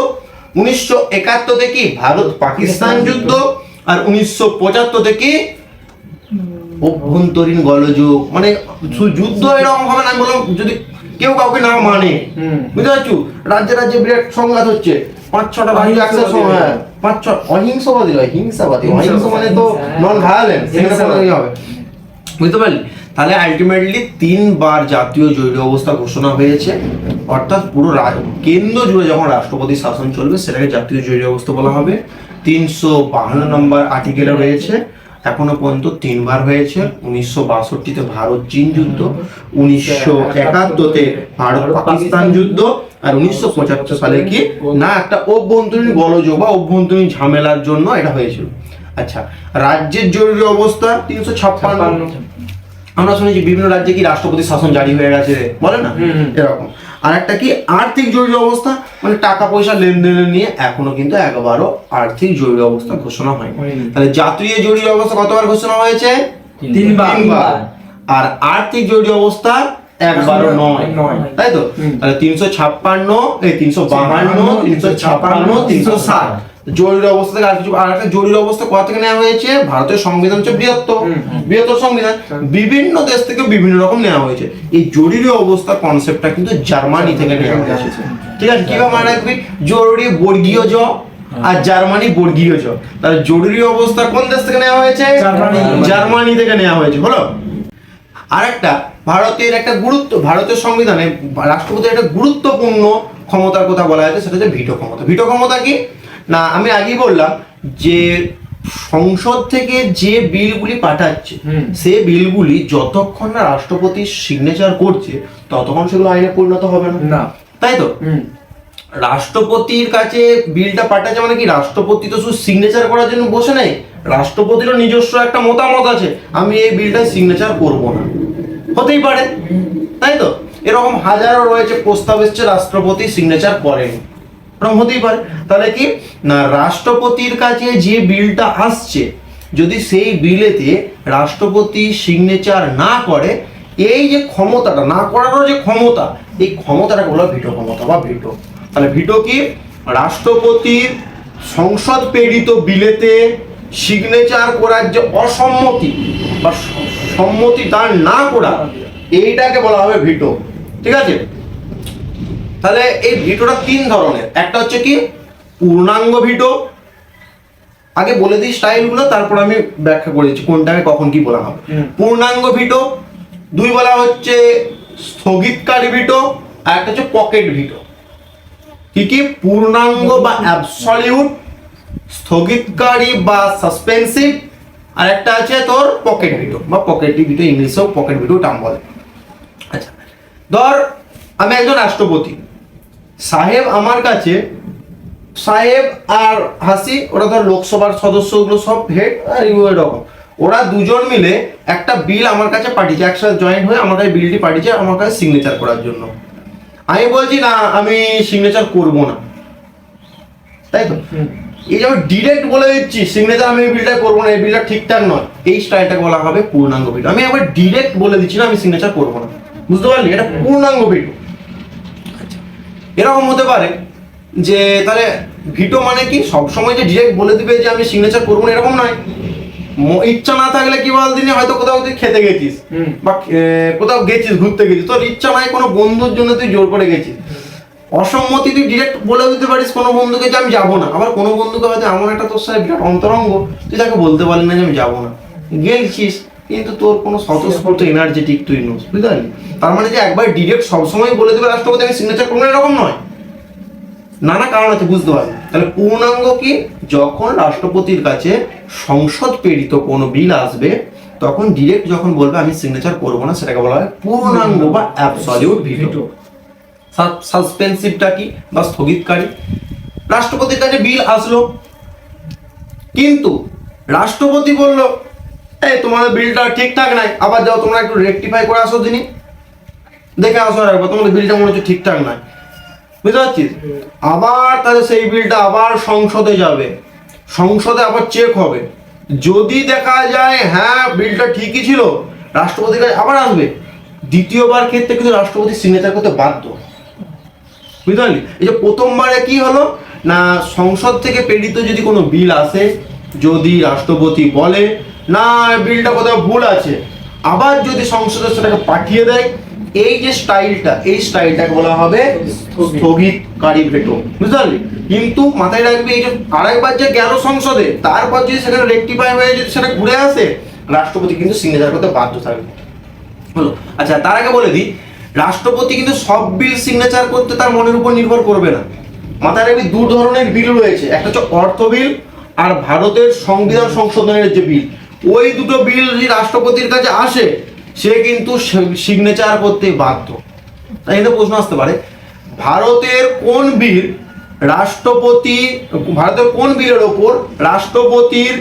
1971 কি ভারত পাকিস্তান যুদ্ধ, আর 1975 কি অভ্যন্তরীণ গোলযোগ। মানে যুদ্ধ এরকম হবে না, আমি বললাম যদি কেউ কাউকে না মানে, বুঝতে পারছো, রাজ্যে রাজ্যে বিরাট সংঘাত হচ্ছে, 5-6টা রাজ্য একসাথে সময়, 5-6 অহিংসবাদী হয়, হিংসাবাদী। অহিংস মানে তো নন ভায়োলেন্স, হবে, বুঝতে পারলি? তাহলে আলটিমেটলি 3 বার জাতীয় জরুরি অবস্থা ঘোষণা হয়েছে, অর্থাৎ পুরো কেন্দ্র জুড়ে যখন রাষ্ট্রপতি শাসন চলবে সেটাকে জাতীয় জরুরি অবস্থা বলা হবে। 352 নম্বর আর্টিকেলে রয়েছে। এখনো পর্যন্ত 3 বার হয়েছে। 1962 ভারত চীন যুদ্ধ, 1971 ভারত পাকিস্তান যুদ্ধ, আর 1975 সালে কি না একটা অভ্যন্তরীণ গোলযোগ বা অভ্যন্তরীণ ঝামেলার জন্য এটা হয়েছিল। আচ্ছা, রাজ্যের জরুরি অবস্থা 356। আমরা শুনেছি বিভিন্ন রাজ্যে কি রাষ্ট্রপতি শাসন জারি হয়ে গেছে, বলে না এরকম। আর একটা কি আর্থিক জরুরি অবস্থা, মানে টাকা পয়সা লেনদেনের নিয়ে এখনো কিন্তু একবারও আর্থিক জরুরি অবস্থা ঘোষণা হয়নি। তাহলে জাতীয় জরুরি অবস্থা কতবার ঘোষণা হয়েছে? 3 বার। আর আর্থিক জরুরি অবস্থা একবারও নয়, তাই তো? তাহলে 356, 352, 356, 360 জরুরি অবস্থা থেকে আর একটা জরুরি অবস্থা কোথা থেকে নেওয়া হয়েছে? ভারতের সংবিধান হচ্ছে বৃহত্তর সংবিধান, বিভিন্ন দেশ থেকে বিভিন্ন রকম নেওয়া হয়েছে। এই জরুরি অবস্থা কনসেপ্টটা কিন্তু জার্মানি থেকে নেওয়া হয়েছে। ঠিক আছে, কিভাবে মনে রাখবি? জরুরি বর্গীয় জ আর জার্মানি বর্গীয় জ। তাহলে জরুরি অবস্থা কোন দেশ থেকে নেওয়া হয়েছে? জার্মানি থেকে নেওয়া হয়েছে, হলো। আরেকটা ভারতের একটা ভারতের সংবিধানে রাষ্ট্রপতির একটা গুরুত্বপূর্ণ ক্ষমতার কথা বলা হয়েছে, সেটা হচ্ছে ভিটো ক্ষমতা। ভিটো ক্ষমতা কি না, আমি আগেই বললাম যে সংসদ থেকে যে বিলগুলি পাঠাচ্ছে, সে বিলগুলি যতক্ষণ না রাষ্ট্রপতি সিগনেচার করছে ততক্ষণ সেগুলো আইনে পরিণত হবে না, তাই তো? রাষ্ট্রপতির কাছে বিলটা পাঠাচ্ছে মানে কি, রাষ্ট্রপতি তো শুধু সিগনেচার করার জন্য বসে নেই, রাষ্ট্রপতিরও নিজস্ব একটা মতামত আছে, আমি এই বিলটায় সিগনেচার করব না, হতেই পারে, তাই তো? এরকম হাজারো রয়েছে প্রস্তাব এসছে, রাষ্ট্রপতি সিগনেচার করেনি, এরকম হতেই পারে। তাহলে কি না, রাষ্ট্রপতির কাছে যে বিলটা আসছে যদি সেই বিলেতে রাষ্ট্রপতি সিগনেচার না করে, এই যে ক্ষমতাটা না করারও যে ক্ষমতা, এই ক্ষমতাটাকে বলা ভিটো ক্ষমতা বা ভিটো। তাহলে ভিটো কি, রাষ্ট্রপতির সংসদ প্রেরিত বিলেতে সিগনেচার করার যে অসম্মতি বা সম্মতি দান না করা, এইটাকে বলা হবে ভিটো। ঠিক আছে, তাহলে এই ভিটোটা 3 ধরনের। একটা হচ্ছে কি পূর্ণাঙ্গ ভিটো, আগে বলে দিই স্টাইলগুলো, তারপর আমি ব্যাখ্যা করে দিচ্ছি কোনটাকে কখন কি বলা হবে। পূর্ণাঙ্গ ভিটো, 2 বলা হচ্ছে স্থগিতকারী ভিটো, আর একটা হচ্ছে পকেট ভিটো। কি কি? পূর্ণাঙ্গ বা অ্যাবসলিউট, স্থগিতকারী বা সাসপেন্সিভ, আর একটা আছে তোর পকেট ভিটো বা পকেট ভিটো, ইংলিশেও পকেট ভিটো টার্ম বলে। আচ্ছা, ধর আমি একজন রাষ্ট্রপতি, সাহেব আমার কাছে, সাহেব আর হাসি ওরা ধর লোকসভার সদস্যগুলো সব হেড আর এরকম, ওরা দুজন মিলে একটা বিল আমার কাছে পাঠিয়েছে, একসাথে জয়েন্ট হয়ে আমার কাছে বিলটি পাঠিয়েছে আমার কাছে সিগনেচার করার জন্য। আমি বলছি না, আমি সিগনেচার করব না, তাই তো? এই যে আমি ডিরেক্ট বলে দিচ্ছি সিগনেচার আমি এই বিলটা করবো না, এই বিলটা ঠিকঠাক নয়, এই স্টাইলটাকে বলা হবে পূর্ণাঙ্গ ভিটো। আমি একবার ডিরেক্ট বলে দিচ্ছি না আমি সিগনেচার করবো না, বুঝতে পারলি? এটা পূর্ণাঙ্গ ভিটো। এরকম হতে পারে যে তাহলে ভিটো মানে কি সবসময় যে ডিরেক্ট বলে দিবে যে আমি সিগনেচার করবো না এরকম নয়। ইচ্ছা না থাকলে কি বল দিনে হয়তো কোথাও তুই খেতে গেছিস বা কোথাও গেছিস ঘুরতে গেছিস, তোর ইচ্ছা নাই কোনো বন্ধুর জন্য তুই জোর করে গেছিস, অসম্মতি তুই ডিরেক্ট বলে দিতে পারিস কোনো বন্ধুকে যে আমি যাবো না। আবার কোনো বন্ধুকে হয়তো এমন একটা তোর সাথে বিরাট অন্তরঙ্গ, তুই তাকে বলতে পারলি না যে আমি যাবো না, গেছিস কিন্তু তোর কোনো স্বতঃস্ফূর্ত এনার্জেটিক তুই নোস, বুঝতে পারলি? তার মানে যে একবার ডিরেক্ট সবসময় বলে দেবে রাষ্ট্রপতি আমি সিগনেচার করবো না এরকম নয়, নানা কারণ আছে, বুঝতে পারলি? তাহলে পূর্ণাঙ্গ কি, যখন রাষ্ট্রপতির কাছে সংসদ প্রেরিত কোনো বিল আসবে তখন ডিরেক্ট যখন বলবে আমি সিগনেচার করবো না, সেটাকে বলা হয় পূর্ণাঙ্গ বা অ্যাবসলিউট ভিটো। সাসপেন্সিভটা কি বা স্থগিতকারী। রাষ্ট্রপতির কাছে বিল আসলো, কিন্তু রাষ্ট্রপতি বললো এই তোমাদের বিলটা ঠিকঠাক নাই, আবার যাও তোমরা একটু রেকটিফাই করে আসো দিনই, দেখে আসো একবার তোমাদের বিলটা মনে হচ্ছে ঠিকঠাক নাই, বুঝতে পারছিস? আবার তাহলে সেই বিলটা আবার সংসদে যাবে, সংসদে আবার চেক হবে, যদি দেখা যায় হ্যাঁ বিলটা ঠিকই ছিল, রাষ্ট্রপতির কাছে আবার আসবে, দ্বিতীয়বার ক্ষেত্রে কিন্তু রাষ্ট্রপতি সিগনেচার করতে বাধ্য, বুঝতে পারলি? এই যে প্রথমবারে কি হলো না, সংসদ থেকে প্রেরিত যদি কোনো বিল আসে, যদি রাষ্ট্রপতি বলে না বিলটা কোথাও ভুল আছে, আবার যদি সংসদে সেটাকে পাঠিয়ে দেয়, এই যে স্টাইলটা, এই স্টাইলটাকে বলা হবে স্থগিতকারী ভেটো, বুঝতে পারলি? কিন্তু মাথায় রাখবি এই যে আরেকবার যে গেল সংসদে, তারপর যদি সেখানে রেকটিফাই হয়ে যদি সেটা ঘুরে আসে, রাষ্ট্রপতি কিন্তু সিগনেচার করতে বাধ্য থাকবে। হলো, আচ্ছা তার আগে বলে দিই, রাষ্ট্রপতি কিন্তু সব বিল সিগনেচার করতে তার মনের উপর নির্ভর করবে না। মাথায় রাখবি দু ধরনের বিল রয়েছে, একটা হচ্ছে অর্থ বিল আর ভারতের সংবিধান সংশোধনের যে বিল, ওই দুটো বিল যদি রাষ্ট্রপতির কাছে আসে সে কিন্তু সিগনেচার করতে বাধ্য। তাই এটা প্রশ্ন আসতে পারে, ভারতের কোন বিল রাষ্ট্রপতি, ভারতের কোন বিলের ওপর রাষ্ট্রপতির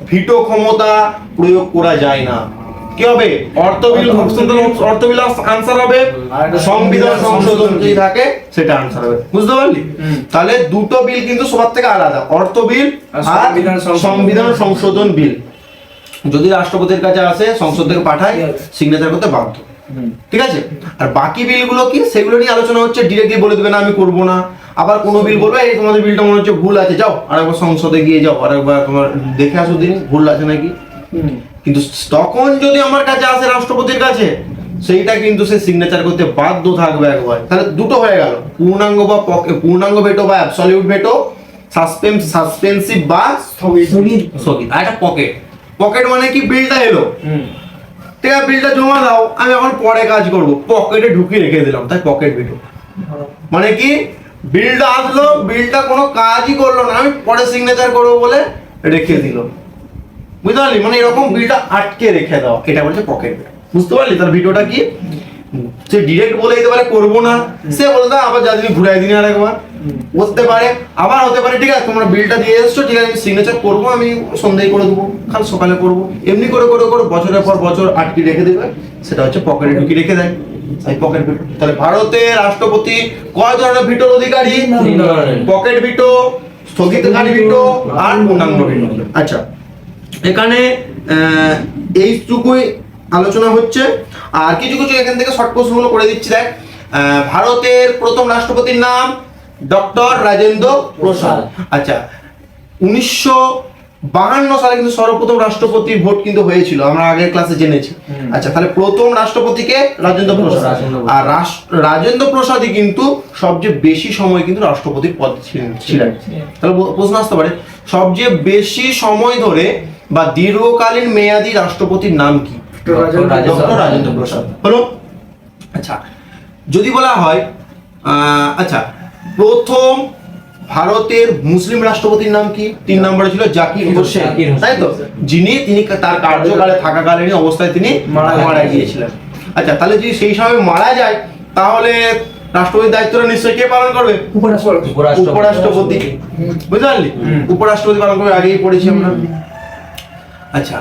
ভিটো ক্ষমতা প্রয়োগ করা যায় না? কি হবে? অর্থ বিল, অর্থ বিল আনসার হবে, সংবিধান সংশোধন যদি থাকে সেটা আনসার হবে, বুঝতে পারলি? তাহলে দুটো বিল কিন্তু সবার থেকে আলাদা, অর্থ বিল আর সংবিধান সংশোধন বিল যদি রাষ্ট্রপতির কাছে আসে, সংসদ থেকে পাঠায়, সিগনেচার করতে বাধ্য, ঠিক আছে? আর বাকি বিলগুলো কি, সেগুলো নিয়ে আলোচনা হচ্ছে, ডিরেক্টলি বলে দেবে না আমি করবো না, আবার কোনো বিল বলবে এই তোমাদের বিলটা মনে হচ্ছে ভুল আছে, যাও আরেকবার সংসদে গিয়ে যাও আরেকবার তোমার দেখে আসো দিন ভুল আছে নাকি। কিন্তু তখন যদি আমার কাছে আসে রাষ্ট্রপতির কাছে, সেইটা কিন্তু সে সিগনেচার করতে বাধ্য থাকবে একবার। তাহলে দুটো হয়ে গেল, পূর্ণাঙ্গ বা পূর্ণাঙ্গ ভেটো বা অ্যাবসলিউট ভেটো, সাসপেন্সিভ বা স্থগিত। আর একটা পকেট। পকেট মানে কি, বিলটা এলো, ঠিক আছে বিলটা জমা দাও, আমি এখন পরে কাজ করব, পকেটে ঢুকিয়ে রেখে দিলাম, তাই পকেট ভেটো। মানে কি, বিলটা আসলো, বিলটা কোনো কাজই করলো না, আমি পরে সিগনেচার করবো বলে রেখে দিল, বুঝতে পারলি? মানে এরকম বিলটা আটকে রেখে দাও, এটা বলছে পকেট ভেটো, বুঝতে পারলি? তার ভিডিওটা কি, সে ডিরেক্ট বলে দিতে পারে করবো না, সে বলতে আবার যা দিন ঘুরাই দিন আর একবার বলতে পারে, আবার হতে পারে ঠিক আছে তোমরা বিলটা দিয়ে এসছো, ঠিক আছে আমি সিগনেচার করবো, আমি সন্ধ্যায় করে দেবো, কাল সকালে করবো, এমনি করে করে করে বছরের পর বছর আটকে রেখে দেবে, সেটা হচ্ছে পকেটে ঢুকিয়ে রেখে দেয়, তাই পকেট ভিটো। তাহলে ভারতের রাষ্ট্রপতি কয় ধরনের ভিটোর অধিকারী? পকেট ভিটো, স্থগিতকারী ভিটো আর পূর্ণাঙ্গ ভিটো। আচ্ছা, এখানে এইটুকুই আলোচনা হচ্ছে, আর কিছু কিছু এখান থেকে শর্ট প্রশ্নগুলো করে দিচ্ছি। দেখ, ভারতের প্রথম রাষ্ট্রপতির নাম ডক্টর রাজেন্দ্র প্রসাদ। আচ্ছা, 1952 সালে কিন্তু সর্বপ্রথম রাষ্ট্রপতি ভোট কিন্তু হয়েছিল, আমরা আগের ক্লাসে জেনেছি। আচ্ছা, তাহলে প্রথম রাষ্ট্রপতিকে রাজেন্দ্র প্রসাদ, আর রাজেন্দ্র প্রসাদই কিন্তু সবচেয়ে বেশি সময় কিন্তু রাষ্ট্রপতির পদ ছিলেন। তাহলে প্রশ্ন আসতে পারে, সবচেয়ে বেশি সময় ধরে বা দীর্ঘকালীন মেয়াদী রাষ্ট্রপতির নাম কি? ডক্টর রাজেন্দ্র প্রসাদ হলো। আচ্ছা, যদি বলা হয় আচ্ছা প্রথম ভারতের মুসলিম রাষ্ট্রপতির নাম কি? 3 নম্বরে ছিল জাকির হোসেন, তাই তো? তিনি তার কার্যকালে থাকাকালীন অবস্থায় তিনি মারা গিয়েছিলেন। আচ্ছা, তাহলে যদি সেই সময় মারা যায় তাহলে রাষ্ট্রপতির দায়িত্বটা নিশ্চয়ই কে পালন করবে? উপরাষ্ট্রপতি, বুঝতে পারলি? উপরাষ্ট্রপতি পালন করবে, আগেই পড়েছি আমরা। আচ্ছা,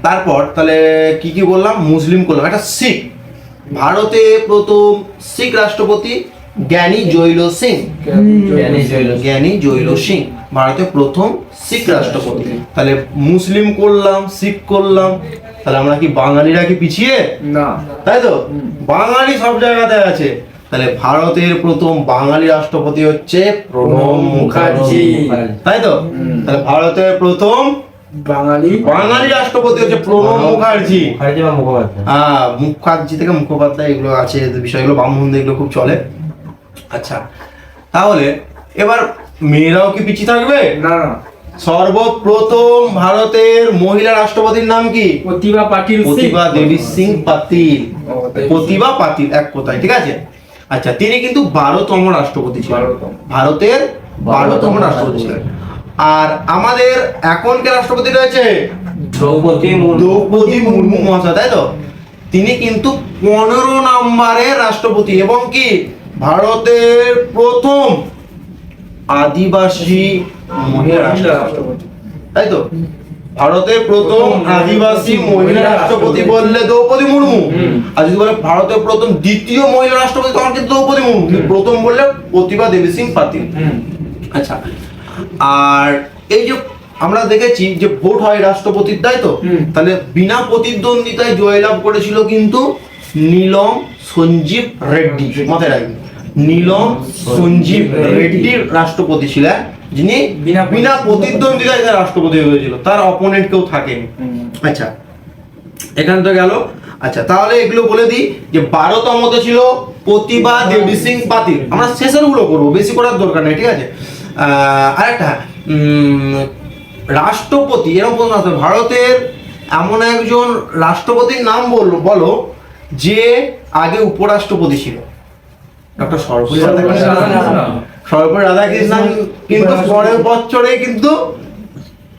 তারপর তাহলে কি কি বললাম? মুসলিম করলাম। একটা শিখ, ভারতে প্রথম শিখ রাষ্ট্রপতি জ্ঞানী জৈল সিং। জ্ঞানী জৈল সিং ভারতের প্রথম শিখ রাষ্ট্রপতি। তাহলে মুসলিম করলাম, শিখ করলাম, তাহলে আমরা কি বাঙালিরা কি পিছিয়ে না? তাই তো, বাঙালি সব জায়গাতে আছে, তাহলে ভারতের প্রথম বাঙালি রাষ্ট্রপতি হচ্ছে প্রণব মুখার্জি, তাই তো? তাহলে ভারতের প্রথম বাঙালি রাষ্ট্রপতি হচ্ছে প্রণব মুখার্জি। মুখার্জি বা মুখোপাধ্যায়। মুখার্জি থেকে মুখোপাধ্যায় এগুলো আছে বিষয়গুলো, বামহন্দে এগুলো খুব চলে। আচ্ছা, তাহলে এবার মেয়েরাও কি পিছিয়ে থাকবে? না না, সর্বপ্রথম ভারতের মহিলা রাষ্ট্রপতির নাম কি? প্রতিভা পাটিল সিং। প্রতিভা দেবী সিং পাতিল। ও, দেবী প্রতিভা পাতিল এক কথায়, ঠিক আছে? আচ্ছা, তিনি কিন্তু 12তম রাষ্ট্রপতি ছিলেন, 12তম। ভারতের 12তম রাষ্ট্রপতি ছিলেন। আর আমাদের এখনকার রাষ্ট্রপতি রয়েছে দ্রৌপদী মুর্মু। দ্রৌপদী মুর্মু মহাশয়, তাই তো? তিনি কিন্তু 15 নম্বরের রাষ্ট্রপতি এবং কি ভারতের প্রথম আদিবাসী মহিলা রাষ্ট্রপতি, তাই তো? ভারতের প্রথম আদিবাসী মহিলা রাষ্ট্রপতি বললে দ্রৌপদী মুর্মু। আর যদি বলে ভারতের প্রথম দ্বিতীয় মহিলা রাষ্ট্রপতি তখন কিন্তু দ্রৌপদী মুর্মু। প্রথম বললে প্রতিভা দেবী সিং পাতিল। আচ্ছা, আর এই যে আমরা দেখেছি যে ভোট হয় রাষ্ট্রপতির, তাই তো? তাহলে বিনা প্রতিদ্বন্দ্বিতায় জয়লাভ করেছিল কিন্তু নীলম সঞ্জীব রেড্ডি। মাথায় রাখবেন, নীলম সঞ্জীব রেড্ডির রাষ্ট্রপতি ছিলেন, যিনি বিনা প্রতিদ্বন্দ্বিতায় রাষ্ট্রপতি হয়েছিল, তার অপোনেন্ট কেউ থাকেনি। আচ্ছা, এখান তো গেল। আচ্ছা, তাহলে এগুলো বলে দিই যে 12তমতে ছিল প্রতিভা দেবী সিং পাতিল। আমরা শেষের গুলো করবো, বেশি করার দরকার নেই, ঠিক আছে? আরেকটা রাষ্ট্রপতি, এরকম প্রশ্ন আসবে, ভারতের এমন একজন রাষ্ট্রপতির নাম বলো যে আগে উপরাষ্ট্রপতি ছিল। ডক্টর সর্বপল্লী রাধাকৃষ্ণন। সর্বপল্লী রাধাকৃষ্ণন কিন্তু পরের বছরে কিন্তু,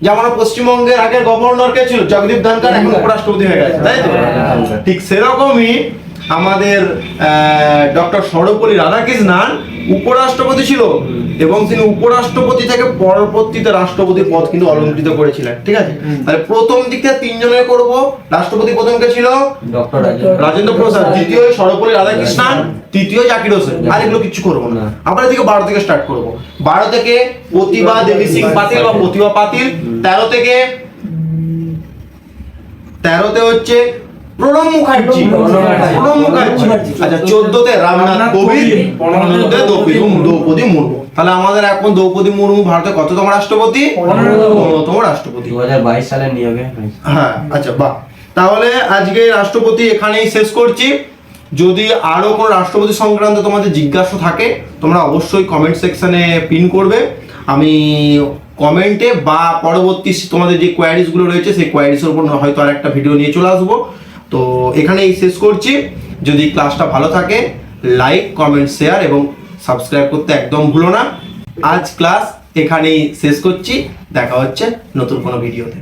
যেমন পশ্চিমবঙ্গের আগের গভর্নর কে ছিল জগদীপ ধনখড়, এখন উপরাষ্ট্রপতি হয়ে গেছে, তাই তো? ঠিক সেরকমই আমাদের ডক্টর সর্বপল্লী রাধাকৃষ্ণন উপরাষ্ট্রপতি ছিল এবং তিনি উপরাষ্ট্রপতি থেকে পরবর্তীতে রাষ্ট্রপতি পদ কিন্তু অলঙ্কৃত করেছিলেন, ঠিক আছে? তাহলে প্রথম দিক থেকে 3 জনের করব। রাষ্ট্রপতি প্রথম কে ছিল? ডক্টর রাজেন্দ্র প্রসাদ। দ্বিতীয় সর্বপল্লী রাধাকৃষ্ণন। তৃতীয় জাকির হোসেন। আর এগুলো কিছু করবো না, আমরা এদিকে 12 থেকে স্টার্ট করব। 12 থেকে প্রতিভা দেবী সিং পাতিল বা প্রতিভা পাতিল। 13তে হচ্ছে প্রণব মুখার্জি। প্রণব মুখার্জি। আচ্ছা, 14তে রামনাথ কোবিন্দ। 15তে দ্রৌপদী মুর্মু। তাহলে আমাদের এখন দ্রৌপদী মুর্মু ভারতের কততম রাষ্ট্রপতি? 15তম রাষ্ট্রপতি। 2022 সালের নিয়োগে। হ্যাঁ, আচ্ছা, বাহ। তাহলে আজকে রাষ্ট্রপতি এখানেই শেষ করছি। যদি আরো কোনো রাষ্ট্রপতি সংক্রান্ত তোমাদের জিজ্ঞাসা থাকে, তোমরা অবশ্যই কমেন্ট সেকশনে পিন করবে। আমি কমেন্টে বা পরবর্তী তোমাদের যে কোয়ারিজগুলো রয়েছে সেই কোয়ারিজের উপর হয়তো আর একটা ভিডিও নিয়ে চলে আসবো। তো এখানেই শেষ করছি। যদি ক্লাসটা ভালো থাকে, লাইক, কমেন্ট, শেয়ার এবং সাবস্ক্রাইব করতে একদম ভুলো না। আজ ক্লাস এখানেই শেষ করছি। দেখা হচ্ছে নতুন কোনো ভিডিওতে।